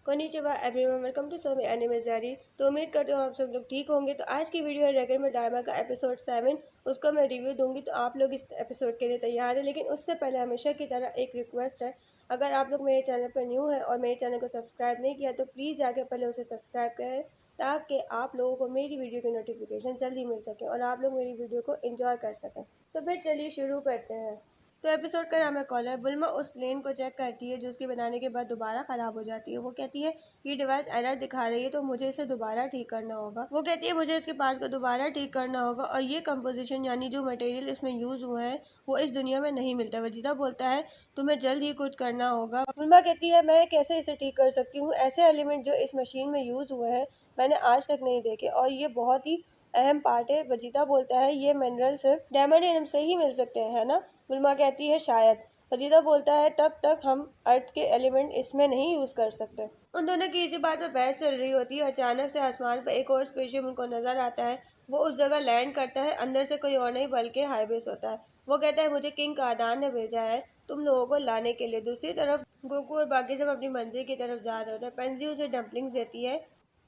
Konnichiwa everyone, welcome to सोमी anime जारी। तो उम्मीद करती हूँ आप सब लोग ठीक होंगे। तो आज की वीडियो है ड्रैगन में डायमा का एपिसोड 7, उसका मैं रिव्यू दूंगी। तो आप लोग इस एपिसोड के लिए तैयार है, लेकिन उससे पहले हमेशा की तरह एक रिक्वेस्ट है। अगर आप लोग मेरे चैनल पर न्यू है और मेरे चैनल को सब्सक्राइब नहीं किया तो प्लीज़ जाके पहले उसे सब्सक्राइब करें, ताकि आप लोगों को मेरी वीडियो की नोटिफिकेशन जल्दी मिल सके और आप लोग मेरी वीडियो को एंजॉय कर सकें। तो फिर चलिए शुरू करते हैं। तो एपिसोड का नाम है कॉलर। बुल्मा उस प्लेन को चेक करती है जो उसके बनाने के बाद दोबारा खराब हो जाती है। वो कहती है ये डिवाइस एरर दिखा रही है, तो मुझे इसे दोबारा ठीक करना होगा। वो कहती है मुझे इसके पार्ट्स को दोबारा ठीक करना होगा और ये कंपोजिशन यानी जो मटेरियल इसमें यूज हुए हैं वो इस दुनिया में नहीं मिलता। वजीदा बोलता है तुम्हें जल्द ही कुछ करना होगा। बुल्मा कहती है मैं कैसे इसे ठीक कर सकती हूँ, ऐसे एलिमेंट जो इस मशीन में यूज हुए हैं मैंने आज तक नहीं देखे और ये बहुत ही अहम पार्ट है। वजीदा बोलता है ये मिनरल सिर्फ डायमंड से ही मिल सकते हैं, है ना? बुल्मा कहती है शायद। वजीदा बोलता है तब तक हम अर्थ के एलिमेंट इसमें नहीं यूज कर सकते। उन दोनों की इसी बात पर बहस चल रही होती है। अचानक से आसमान पर एक और स्पेसशिप उनको नजर आता है। वो उस जगह लैंड करता है। अंदर से कोई और नहीं बल्कि हाईवेस होता है। वो कहता है मुझे किंग कादान ने भेजा है तुम लोगों को लाने के लिए। दूसरी तरफ गोकू और बाकी सब अपनी मंजिल की तरफ जा रहे होते हैं। पेंजी उसे डम्पलिंग्स देती है।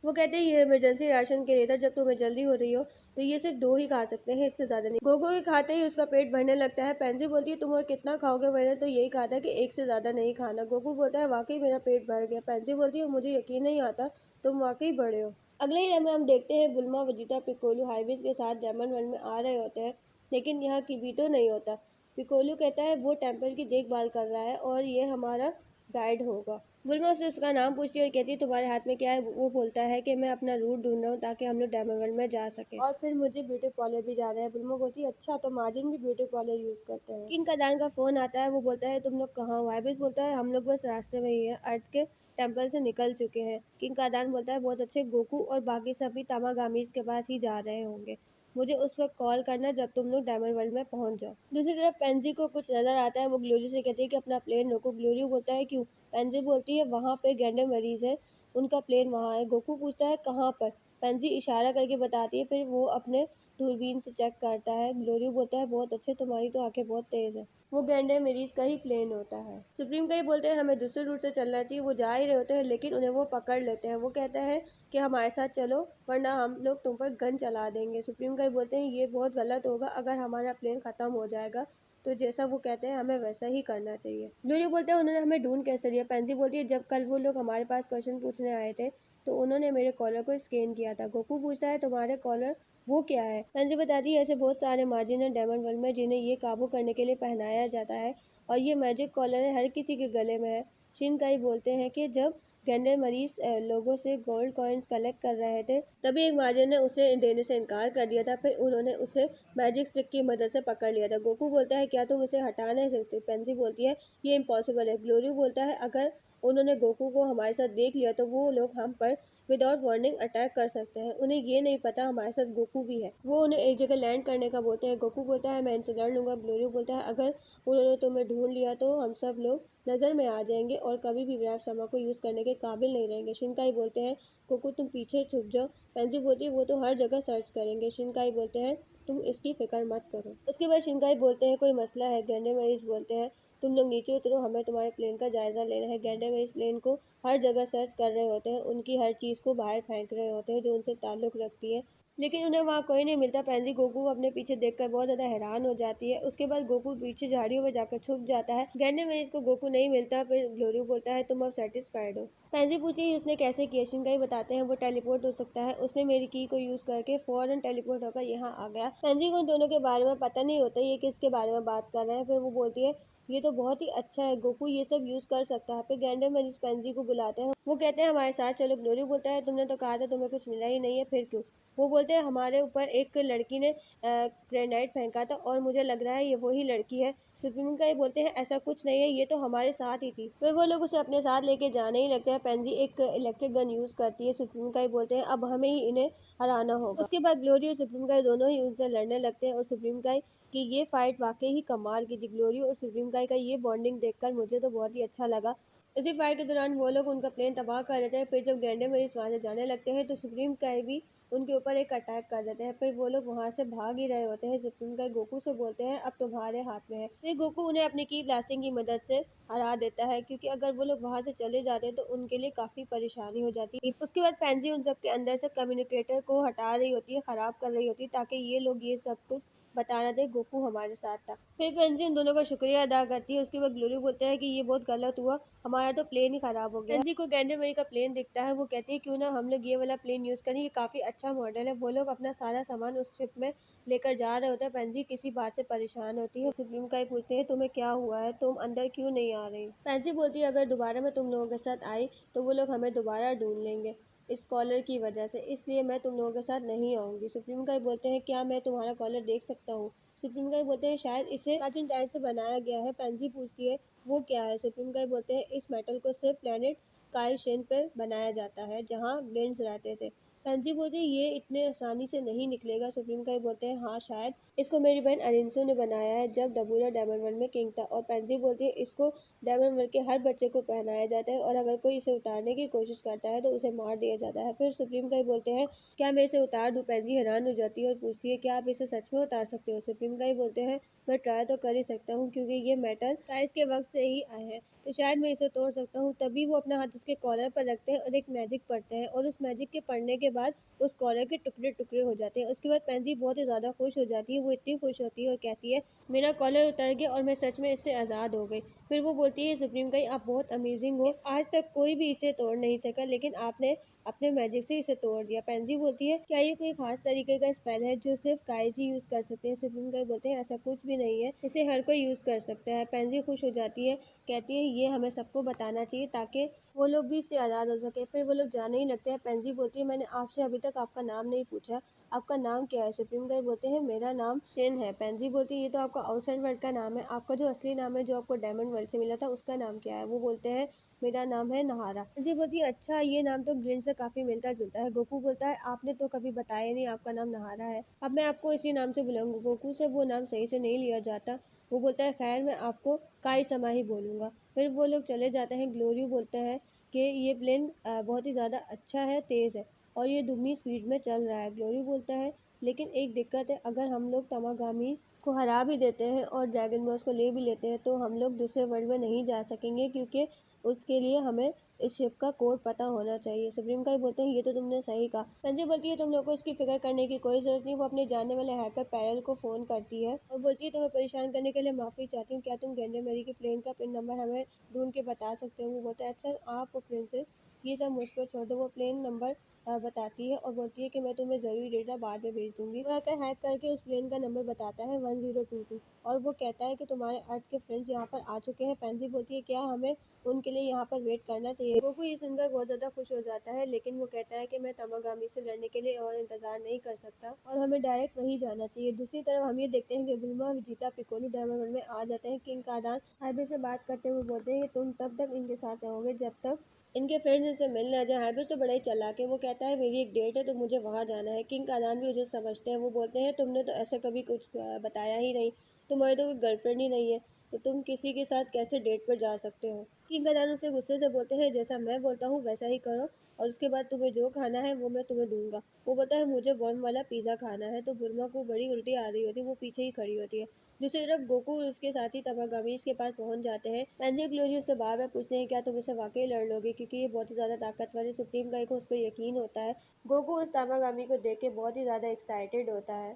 वो कहते हैं ये इमरजेंसी राशन के लिए था, जब तुम्हें जल्दी हो रही हो तो ये सिर्फ 2 ही खा सकते हैं, इससे ज्यादा नहीं। गोगो के खाते ही उसका पेट भरने लगता है। पेंजी बोलती है तुम और कितना खाओगे, मैंने तो यही कहा था कि एक से ज्यादा नहीं खाना। गोगो बोलता है वाकई मेरा पेट भर गया। पेंजी बोलती है मुझे यकीन नहीं आता, तुम वाकई बड़े हो। अगले ही में हम देखते हैं बुल्मा, वजीता, पिकोलू हाईवेज के साथ डायमंड वर्ल्ड में आ रहे होते हैं, लेकिन यहाँ किबीतो नहीं होता। पिकोलू कहता है वो टेम्पल की देखभाल कर रहा है और ये हमारा गाइड होगा। बुल्मा से उसका नाम पूछती है और कहती है तुम्हारे हाथ में क्या है। वो बोलता है कि मैं अपना रूट ढूंढ रहा हूँ ताकि हम लोग डायमंड वर्ल्ड में जा सके और फिर मुझे ब्यूटी पार्लर भी जाना है। बुल्मा बोलती है अच्छा, तो माजिन भी ब्यूटी पार्लर यूज करते हैं। किंग कदान का फोन आता है। वो बोलता है तुम लोग कहाँ हो। वाइबिस बोलता है हम लोग बस रास्ते में ही है, अर्थ के टेम्पल से निकल चुके हैं। किंग कदान बोलता है बहुत अच्छे, गोकू और बाकी सभी तामागामीज के पास ही जा रहे होंगे। मुझे उस वक्त कॉल करना जब तुम लोग डायमंड वर्ल्ड में पहुंच जाओ। दूसरी तरफ पेंजी को कुछ नजर आता है। वो ग्लोरी से कहती है कि अपना प्लेन रोको। ग्लोरी बोलता है क्यों। पेंजी बोलती है वहाँ पे गैंडे मरीज है, उनका प्लेन वहाँ है। गोकू पूछता है कहाँ पर। पेंजी इशारा करके बताती है, फिर वो अपने दूरबीन से चेक करता है। ग्लोरी बोलता है बहुत अच्छे, तुम्हारी तो आंखें बहुत तेज है। वो गैंडे मरीज का ही प्लेन होता है। सुप्रीम का ही बोलते हैं हमें दूसरे रूट से चलना चाहिए। वो जा ही रहे होते हैं लेकिन उन्हें वो पकड़ लेते हैं। वो कहते हैं कि हमारे साथ चलो वरना हम लोग तुम पर गन चला देंगे। सुप्रीम का ही बोलते हैं ये बहुत गलत होगा, अगर हमारा प्लेन खत्म हो जाएगा तो जैसा वो कहते हैं हमें वैसा ही करना चाहिए। लूली बोलते हैं उन्होंने हमें ढूंढ कैसे लिया। पेंजी बोलती है जब कल वो लोग हमारे पास क्वेश्चन पूछने आए थे तो उन्होंने मेरे कॉलर को स्कैन किया था। गोकू पूछता है तुम्हारे कॉलर वो क्या है। पेंजी बताती है ऐसे बहुत सारे मार्जिन है डायमंड वर्ल्ड में जिन्हें ये काबू करने के लिए पहनाया जाता है और ये मैजिक कॉलर है, हर किसी के गले में है। शिनकाई बोलते हैं कि जब गैंडर मरीज लोगों से गोल्ड कॉइन्स कलेक्ट कर रहे थे तभी एक महाजन ने उसे देने से इनकार कर दिया था, फिर उन्होंने उसे मैजिक स्टिक की मदद से पकड़ लिया था। गोकू बोलता है क्या तुम इसे हटा नहीं सकते। पेंजी बोलती है ये इम्पॉसिबल है। ग्लोरी बोलता है अगर उन्होंने गोकू को हमारे साथ देख लिया तो वो लोग हम पर विदाउट वार्निंग अटैक कर सकते हैं। उन्हें ये नहीं पता हमारे साथ गोकू भी है। वो उन्हें एक जगह लैंड करने का बोलते हैं। गोकू बोलता है मैं इनसे लड़ लूंगा। ग्लोरी बोलता है अगर उन्होंने तुम्हें ढूंढ लिया तो हम सब लोग नजर में आ जाएंगे और कभी भी विराट शर्मा को यूज करने के काबिल नहीं रहेंगे। शिनकाई बोलते हैं गोकू तुम पीछे छुप जाओ। पेंजी बोलती है वो तो हर जगह सर्च करेंगे। शिनकाई बोलते हैं तुम इसकी फिक्र मत करो। उसके बाद शिनकाई बोलते हैं कोई मसला है। गैंडे मरीज बोलते हैं तुम लोग नीचे उतरो, हमें तुम्हारे प्लेन का जायजा लेना है। गैंडे मरीज प्लेन को हर जगह सर्च कर रहे होते हैं, उनकी हर चीज को बाहर फेंक रहे होते हैं जो उनसे ताल्लुक रखती है, लेकिन उन्हें वहाँ कोई नहीं मिलता। पेंजी गोकू को अपने पीछे देखकर बहुत ज्यादा हैरान हो जाती है। उसके बाद गोकू पीछे झाड़ियों में जाकर छुप जाता है। गैंडे में इसको गोकू नहीं मिलता। फिर ग्लोरी बोलता है तुम अब सेटिस्फाइड हो। पेंजी पूछती है उसने कैसे किया। शिनकाई बताते हैं वो टेलीपोर्ट हो सकता है, उसने मेरी की को यूज करके फौरन टेलीपोर्ट होकर यहाँ आ गया। पेंजी को उन दोनों के बारे में पता नहीं होता ये किसके बारे में बात कर रहे हैं। फिर वो बोलती है ये तो बहुत ही अच्छा है, गोकू ये सब यूज कर सकता है। फिर गैंडे मरीज पेंजी को बुलाते हैं। वो कहते हैं हमारे साथ चलो। ग्लोरी बोलता है तुमने तो कहा था तुम्हें कुछ मिला ही नहीं है, फिर क्यों। वो बोलते हैं हमारे ऊपर एक लड़की ने ग्रेनाइट फेंका था और मुझे लग रहा है ये वही लड़की है। सुप्रीम का ये बोलते हैं ऐसा कुछ नहीं है, ये तो हमारे साथ ही थी। फिर वो लोग उसे अपने साथ लेके जाने ही लगते हैं। पेंजी एक इलेक्ट्रिक गन यूज करती है। सुप्रीम का ये बोलते हैं अब हमें ही इन्हें हराना होगा। उसके बाद ग्लोरी और सुप्रीम का दोनों ही उनसे लड़ने लगते हैं और सुप्रीम का कि ये फाइट वाकई ही कमाल की थी। ग्लोरी और सुप्रीम का ये बॉन्डिंग देखकर मुझे तो बहुत ही अच्छा लगा। इसी फाइट के दौरान वो लोग उनका प्लेन तबाह कर देते हैं। फिर जब गैंडे मरीज वहां से जाने लगते हैं तो सुप्रीम का भी उनके ऊपर एक अटैक कर देते हैं। फिर वो लोग वहाँ से भाग ही रहे होते हैं। सुप्रीम काई गोकू से बोलते हैं अब तुम्हारे हाथ में है। फिर गोकू उन्हें अपनी की ब्लास्टिंग की मदद से हरा देता है, क्योंकि अगर वो लोग वहाँ से चले जाते तो उनके लिए काफी परेशानी हो जाती। उसके बाद पेंजी उन सब के अंदर से कम्युनिकेटर को हटा रही होती है, खराब कर रही होती है, ताकि ये लोग ये सब कुछ बता ना दे गोकू हमारे साथ था। फिर पेंजी उन दोनों का शुक्रिया अदा करती है। उसके बाद ग्लोरी बोलते हैं कि ये बहुत गलत हुआ, हमारा तो प्लेन ही खराब हो गया। पेंजी को गैंडेमरी का प्लेन दिखता है, वो कहती है क्यों ना हम लोग ये वाला प्लेन यूज करें, ये काफी अच्छा मॉडल है। वो लोग अपना सारा सामान उस शिप में लेकर जा रहे होते हैं। पेंजी किसी बात से परेशान होती है। सुप्रीम काई पूछते हैं तुम्हें क्या हुआ है, तुम अंदर क्यों नहीं आ रही। पेंजी बोलती है अगर दोबारा मैं तुम लोगों के साथ आई तो वो लोग हमें दोबारा ढूंढ लेंगे इस कॉलर की वजह से, इसलिए मैं तुम लोगों के साथ नहीं आऊंगी। सुप्रीम काई बोलते हैं क्या मैं तुम्हारा कॉलर देख सकता हूँ। सुप्रीम काई बोलते हैं शायद इसे कार्टून टाइम से बनाया गया है। पेंजी पूछती है वो क्या है। सुप्रीम काई बोलते हैं इस मेटल को सिर्फ प्लेनेट काई शेन पर बनाया जाता है जहाँ ग्लिंड्स रहते थे। पेंजी बोलती है ये इतने आसानी से नहीं निकलेगा। सुप्रीम काई बोलते हैं हाँ शायद, इसको मेरी बहन अरिंसो ने बनाया है जब डबूरा डायमंड वर्ल्ड में किंग था। और पेंजी बोलती है इसको डायमंड वर्ल्ड के हर बच्चे को पहनाया जाता है और अगर कोई इसे उतारने की कोशिश करता है तो उसे मार दिया जाता है। फिर सुप्रीम काई बोलते हैं क्या मैं इसे उतार दूं। पेंजी हैरान हो जाती है और पूछती है क्या आप इसे सच में उतार सकते हो। सुप्रीम काई बोलते हैं मैं ट्राई तो कर ही सकता हूँ, क्योंकि ये मेटल काइस के वक्त से ही आए हैं, तो शायद मैं इसे तोड़ सकता हूँ। तभी वो अपना हाथ उसके कॉलर पर रखते हैं और एक मैजिक पढ़ते हैं और उस मैजिक के पढ़ने के बाद उस कॉलर के टुकड़े टुकड़े हो जाते हैं। उसके बाद पेंजी बहुत ही ज्यादा खुश हो जाती है, वो इतनी खुश होती है और कहती है मेरा कॉलर उतर गया और मैं सच में इससे आज़ाद हो गई। फिर वो बोलती है सुप्रीम काई आप बहुत अमेजिंग हो, आज तक कोई भी इसे तोड़ नहीं सका लेकिन आपने अपने मैजिक से इसे तोड़ दिया। पेंजी बोलती है क्या ये कोई खास तरीके का स्पेल है जो सिर्फ काइज ही यूज कर सकते हैं। सुप्रीम काई बोलते हैं ऐसा कुछ भी नहीं है, इसे हर कोई यूज कर सकता है। पेंजी खुश हो जाती है, कहती है ये हमें सबको बताना चाहिए ताकि वो लोग भी इससे आज़ाद हो सके। फिर वो लोग जाने ही लगते हैं। पेंजी बोलती है मैंने आपसे अभी तक आपका नाम नहीं पूछा, आपका नाम क्या है। सुप्रीम काई बोलते हैं मेरा नाम शेन है। पेंजी बोलती है ये तो आपका आउटसाइड वर्ल्ड का नाम है, आपका जो असली नाम है जो आपको डायमंड वर्ल्ड से मिला था उसका नाम क्या है। वो बोलते हैं मेरा नाम है नहारा। पेंजी बोलती है अच्छा ये नाम तो ग्लिंड से काफी मिलता जुलता है। गोकू बोलता है आपने तो कभी बताया नहीं आपका नाम नहारा है, अब मैं आपको इसी नाम से बुलाऊंगा। गोकू से वो नाम सही से नहीं लिया जाता, वो बोलता है खैर मैं आपको काई समा ही बोलूंगा। फिर वो लोग चले जाते हैं। ग्लोरी बोलते हैं कि ये प्लेन बहुत ही ज़्यादा अच्छा है, तेज़ है और ये दुगनी स्पीड में चल रहा है। ग्लोरी बोलता है लेकिन एक दिक्कत है, अगर हम लोग तमागामी को हरा भी देते हैं और ड्रैगन बॉस को ले भी लेते हैं तो हम लोग दूसरे वर्ल्ड में नहीं जा सकेंगे, क्योंकि उसके लिए हमें इस शिप का कोड पता होना चाहिए। सुप्रीम काई बोलते हैं ये तो तुमने सही कहा। संजय बोलती है तुम लोग को इसकी फिक्र करने की कोई जरूरत नहीं। वो अपने जानने वाले हैकर पैरल को फोन करती है और बोलती है तुम्हें परेशान करने के लिए माफी चाहती हूँ, क्या तुम गैंडेमरी के प्लेन का पिन नंबर हमें ढूंढ के बता सकते हो। वो बोलता है अच्छा आप प्रिंसेस ये सब मुझ पर छोड़ दो। वो प्लेन नंबर बताती है और बोलती है कि मैं तुम्हें ज़रूरी डेटा बाद में भेज दूंगी। वो आकर हैक करके उस प्लेन का नंबर बताता है 1022 और वो कहता है कि तुम्हारे अर्थ के फ्रेंड्स यहाँ पर आ चुके हैं। पेंजी बोलती है क्या हमें उनके लिए यहाँ पर वेट करना चाहिए। गोकू ये सुनकर बहुत ज़्यादा खुश हो जाता है, लेकिन वो कहता है कि मैं तमागामी से लड़ने के लिए और इंतजार नहीं कर सकता और हमें डायरेक्ट वहीं जाना चाहिए। दूसरी तरफ हम ये देखते हैं कि बुल्मा, विजिता, पिकोलू डायमंड वर्ल्ड में आ जाते हैं। किंग कादान हाइबे से बात करते हुए बोलते हैं कि तुम तब तक इनके साथ रहोगे जब तक इनके फ्रेंड्स इनसे मिलने आ जाए। हाइबिस तो बड़ा ही चालाक है, वो कहता है मेरी एक डेट है तो मुझे वहाँ जाना है। किंग कादान भी उसे समझते हैं, वो बोलते हैं तुमने तो ऐसा कभी कुछ बताया ही नहीं, तुम्हारी तो कोई गर्लफ्रेंड ही नहीं है, तो तुम किसी के साथ कैसे डेट पर जा सकते हो। किंग कादान उसे गुस्से से बोलते हैं जैसा मैं बोलता हूँ वैसा ही करो और उसके बाद तुम्हें जो खाना है वो मैं तुम्हें दूंगा। वो बोलता है मुझे वर्म वाला पिज़्ज़ा खाना है। तो बुल्मा को बड़ी उल्टी आ रही होती है, वो पीछे ही खड़ी होती है। दूसरी तरफ गोकू और उसके साथी तमागामी के पास पहुंच जाते हैं। पेंजी ग्लोरियस से बार बार पूछते हैं क्या तुम इसे वाकई लड़ लोगे, क्योंकि ये बहुत ही ज्यादा ताकतवर है। सुप्रीम काई को उस पर यकीन होता है। गोकू उस तमागामी को देख के बहुत ही ज्यादा एक्साइटेड होता है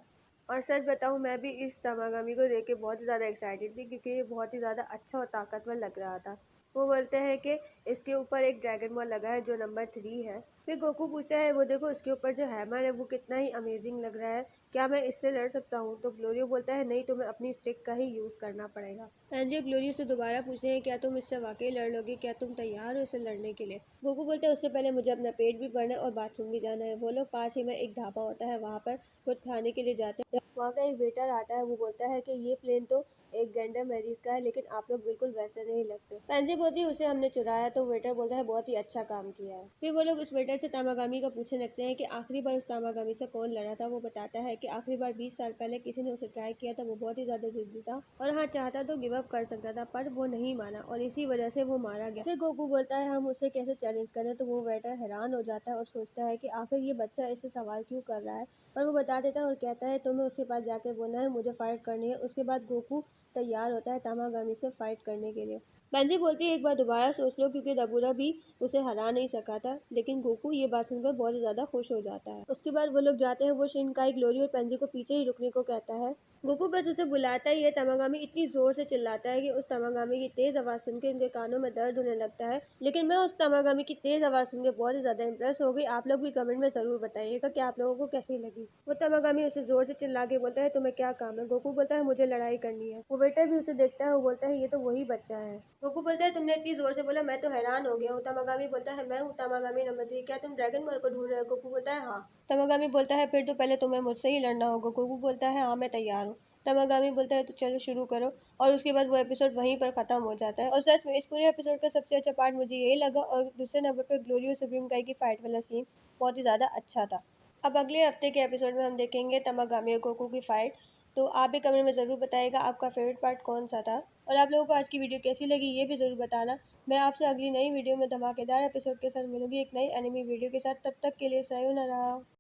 और सच बताऊं मैं भी इस तमागामी को देख के बहुत ही ज़्यादा एक्साइटेड थी, क्योंकि ये बहुत ही ज़्यादा अच्छा और ताकतवर लग रहा था। वो बोलते हैं कि इसके ऊपर एक ड्रैगन बॉल लगा है जो नंबर 3 है। फिर गोकू पूछता है वो देखो उसके ऊपर जो हैमर है वो कितना ही अमेजिंग लग रहा है, क्या मैं इससे लड़ सकता हूँ। तो ग्लोरियो बोलता है नहीं, तुम्हें अपनी स्टिक का ही यूज़ करना पड़ेगा। एंजी ग्लोरियो से दोबारा पूछते हैं क्या तुम इससे वाकई लड़ लोगे, क्या तुम तैयार हो इससे लड़ने के लिए। गोकू बोलते हैं उससे पहले मुझे अपना पेट भी भरना है और बाथरूम भी जाना है। वो लोग पास ही में एक ढाबा होता है वहाँ पर कुछ खाने के लिए जाते हैं। वहाँ का एक वेटर आता है, वो बोलता है कि ये प्लेन तो एक गेंडा मैरीज का है, लेकिन आप लोग बिल्कुल वैसे नहीं लगते। पेंजी बोलती है उसे हमने चुराया, तो वेटर बोलता है बहुत ही अच्छा काम किया है। फिर वो लोग उस वेटर से तामागामी का पूछने लगते हैं कि आखिरी बार उस तामागामी से कौन लड़ा था। वो बताता है कि आखिरी बार 20 साल पहले किसी ने उसे ट्राई किया था। वो बहुत ही ज्यादा जिद्दी था और हाँ, चाहता तो गिव अप कर सकता था, पर वो नहीं माना और इसी वजह से वो मारा गया। फिर गोकू बोलता है हम उसे कैसे चैलेंज करें, तो वो वेटर हैरान हो जाता है और सोचता है कि आखिर ये बच्चा इससे सवाल क्यों कर रहा है, पर वो बता देता है और कहता है तुम्हें उसके पास जाकर बोलना है मुझे फाइट करनी है। उसके बाद गोकू तैयार होता है तामागामी से फाइट करने के लिए। बेंजी बोलती है एक बार दोबारा सोच लो, क्योंकि डबूरा भी उसे हरा नहीं सका था। लेकिन गोकू ये बात सुनकर बहुत ही ज्यादा खुश हो जाता है। उसके बाद वो लोग जाते हैं। वो शिनकाई, ग्लोरी और पेंजी को पीछे ही रुकने को कहता है। गोकू बस उसे बुलाता ही है। तमागामी इतनी जोर से चिल्लाता है कि उस तमागामी की तेज आवाज सुन के उनके कानों में दर्द होने लगता है। लेकिन मैं उस तमागामी की तेज आवाज सुन के बहुत ही ज्यादा इंप्रेस हो गई। आप लोग भी कमेंट में जरूर बताइएगा कि आप लोगों को कैसी लगी। वो तमागामी उसे जोर से चिल्ला के बोलता है तुम्हें क्या काम है। गोकू बोलता है मुझे लड़ाई करनी है। वो वेटर भी उसे देखता है। वो बोलता है ये तो वही बच्चा है। गोकू बोलता है तुमने इतनी जोर से बोला, मैं तो हैरान हो गया हूँ। तमागामी बोलता है मैं हूँ तमागामी नंबर 3, क्या तुम ड्रैगन बॉल को ढूंढ रहे हो। गोकू बोलता है हाँ। तमागामी बोलता है फिर तो पहले तुम्हें मुझसे ही लड़ना होगा। गोकू बोलता है हाँ मैं तैयार हूँ। तमागामी बोलता है तो चलो शुरू करो। और उसके बाद वो एपिसोड वहीं पर खत्म हो जाता है। और सच में इस पूरे एपिसोड का सबसे अच्छा पार्ट मुझे यही लगा। और दूसरे नंबर पर ग्लोरी और सुप्रीम काई की फाइट वाला सीन बहुत ही ज़्यादा अच्छा था। अब अगले हफ्ते के एपिसोड में हम देखेंगे तमागामी और गोकू की फाइट। तो आप भी कमेंट में ज़रूर बताइएगा आपका फेवरेट पार्ट कौन सा था। और आप लोगों को आज की वीडियो कैसी लगी ये भी ज़रूर बताना। मैं आपसे अगली नई वीडियो में धमाकेदार एपिसोड के साथ मिलूंगी, एक नई एनिमी वीडियो के साथ। तब तक के लिए सयोनारा।